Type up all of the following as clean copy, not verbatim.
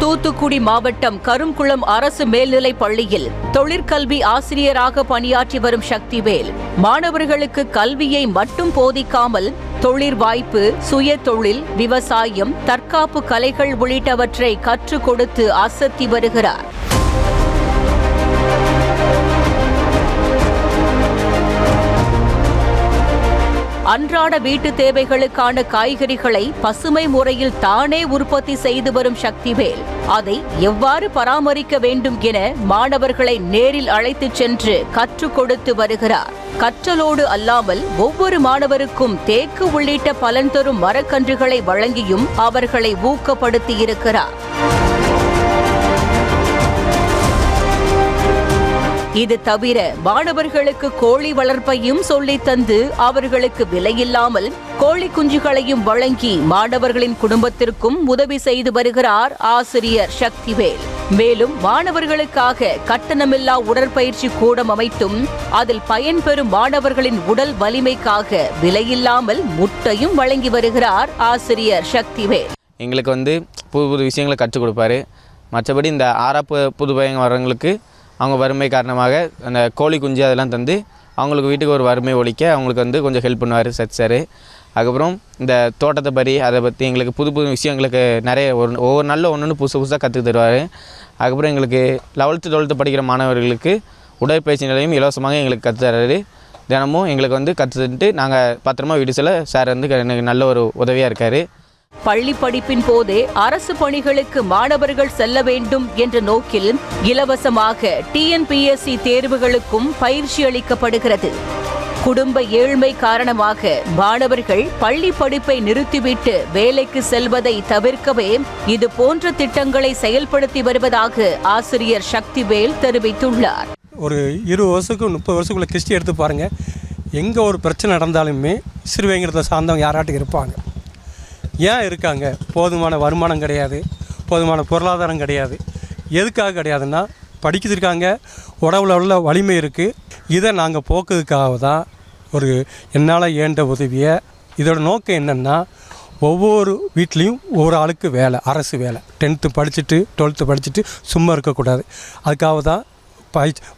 தூத்துக்குடி மாவட்டம் கருங்குளம் அரசு மேல்நிலைப் பள்ளியில் தொழிற்கல்வி ஆசிரியராக பணியாற்றி வரும் சக்திவேல் மாணவர்களுக்கு கல்வியை மட்டும் போதிக்காமல் தொழிற் வாய்ப்பு, சுய தொழில், விவசாயம், தற்காப்பு கலைகள் உள்ளிட்டவற்றை கற்றுக் கொடுத்து அசத்தி வருகிறார். அன்றாட வீட்டு தேவைகளுக்கான காய்கறிகளை பசுமை முறையில் தானே உற்பத்தி செய்து வரும் சக்திவேல் அதை எவ்வாறு பராமரிக்க வேண்டும் என மாணவர்களை நேரில் அழைத்துச் சென்று கற்றுக் கொடுத்து வருகிறார். கற்றலோடு அல்லாமல் ஒவ்வொரு மாணவருக்கும் தேக்கு உள்ளிட்ட பலன் தரும் மரக்கன்றுகளை வழங்கியும் அவர்களை ஊக்கப்படுத்தியிருக்கிறார். இது தவிர மாணவர்களுக்கு கோழி வளர்ப்பையும் சொல்லித் தந்து அவர்களுக்கு விலையில்லாமல் கோழி குஞ்சுகளையும் வழங்கி மாணவர்களின் குடும்பத்திற்கும் உதவி செய்து வருகிறார் ஆசிரியர் சக்திவேல். மேலும் மாணவர்களுக்காக கட்டணமில்லா உடற்பயிற்சி கூடம் அமைத்தும் அதில் பயன்பெறும் மாணவர்களின் உடல் வலிமைக்காக விலையில்லாமல் முட்டையும் வழங்கி வருகிறார் ஆசிரியர் சக்திவேல். எங்களுக்கு புது புது விஷயங்களை கற்றுக் கொடுப்பாரு. மற்றபடி இந்த புது பையங்க வரவங்களுக்கு அவங்க வறுமை காரணமாக அந்த கோழி குஞ்சு அதெல்லாம் தந்து அவங்களுக்கு வீட்டுக்கு ஒரு வறுமை ஒழிக்க அவங்களுக்கு கொஞ்சம் ஹெல்ப் பண்ணுவார் சார். அதுக்கப்புறம் இந்த தோட்டத்தை பற்றி அதை பற்றி எங்களுக்கு புது புது விஷயங்களுக்கு நிறைய ஒவ்வொரு நாளில் ஒன்று புதுசாக கற்றுக் தருவார். அதுக்கப்புறம் எங்களுக்கு 11th 12th படிக்கிற மாணவர்களுக்கு உடற்பயிற்சி நிலையம் இலவசமாக எங்களுக்கு கற்றுத்தராரு. தினமும் எங்களுக்கு கற்றுட்டு நாங்கள் பத்திரமா வீடு செல்ல சார் எனக்கு நல்ல ஒரு உதவியாக இருக்கார். பள்ளி படிப்பின் போதே அரசு பணிகளுக்கு மாணவர்கள் செல்ல வேண்டும் என்ற நோக்கில் இலவசமாக TNPSC தேர்வுகளுக்கும் பயிற்சி அளிக்கப்படுகிறது. குடும்ப ஏழ்மை காரணமாக மாணவர்கள் பள்ளி படிப்பை நிறுத்திவிட்டு வேலைக்கு செல்வதை தவிர்க்கவே இது போன்ற திட்டங்களை செயல்படுத்தி வருவதாக ஆசிரியர் சக்திவேல் தெரிவித்துள்ளார். ஒரு 20 வருஷத்துக்கு 30 வருஷத்துக்குள்ள கிறிஸ்டி எடுத்து பாருங்க, எங்கே ஒரு பிரச்சனை நடந்தாலுமே சிறுவைங்கிறத சார்ந்தவங்க யாராட்டுக்கு இருப்பாங்க. ஏன் இருக்காங்க? போதுமான வருமானம் கிடையாது, போதுமான பொருளாதாரம் கிடையாது. எதுக்காக கிடையாதுன்னா படிக்கிறதுக்காங்க, உடவுல உள்ள வலிமை இருக்குது. இதை நாங்கள் போக்குறதுக்காக தான் என்னால் ஏண்ட உதவியை. இதோட நோக்கம் என்னென்னா ஒவ்வொரு வீட்லேயும் ஒரு ஆளுக்கு வேலை, அரசு வேலை. 10th படிச்சுட்டு 12th படிச்சுட்டு சும்மா இருக்கக்கூடாது. அதுக்காக தான்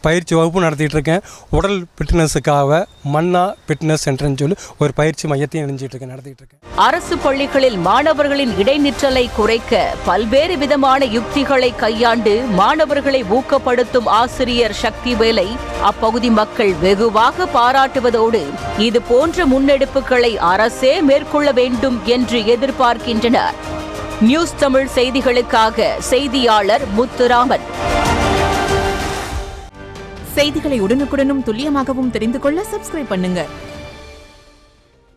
பயிற்சி வகுப்பு நடத்திட்டு இருக்கேன். உடல் ஃபிட்னஸுக்காக மன்னா ஃபிட்னஸ் சென்டர்னு சொல்லி ஒரு பயிற்சி மையத்தையும் நடத்திட்டு இருக்கேன். அரசு பள்ளிகளில் மாணவர்களின் இடைநிற்றலை குறைக்க பல்வேறு விதமான யுக்திகளை கையாண்டு மாணவர்களை ஊக்கப்படுத்தும் ஆசிரியர் சக்திவேலை அப்பகுதி மக்கள் வெகுவாக பாராட்டுவதோடு இது போன்ற முன்னெடுப்புகளை அரசே மேற்கொள்ள வேண்டும் என்று எதிர்பார்க்கின்றனர். நியூஸ் தமிழ் செய்திகளுக்காக செய்தியாளர் முத்துராமன். செய்திகளை உடனுக்குடனும் துல்லியமாகவும் தெரிந்து கொள்ள சப்ஸ்கிரைப் பண்ணுங்க.